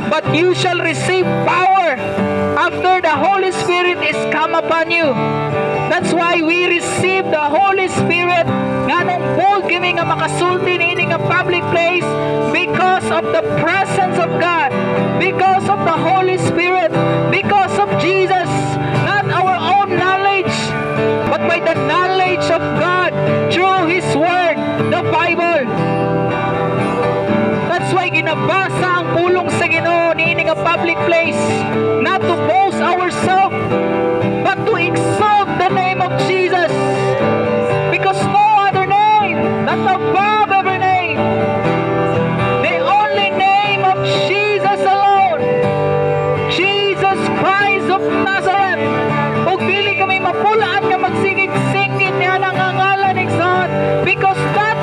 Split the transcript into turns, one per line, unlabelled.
but you shall receive power after the Holy Spirit is come upon you. That's why we receive the Holy Spirit nga nung bold kami nga makasulti niini nga public place because of the presence of God, because of the Holy Spirit, because of Jesus, not our own knowledge, but by the knowledge of God through His Word, the Bible. That's why ginabasa ang pulong sa Ginoo niini nga public place, not to boast ourselves, but to exalt the name of Jesus, because no other name that's above every name, the only name of Jesus alone, Jesus Christ of Nazareth. Ug dili kami mapulaan nga magsigig-singit niya ng ngalan ni God, because that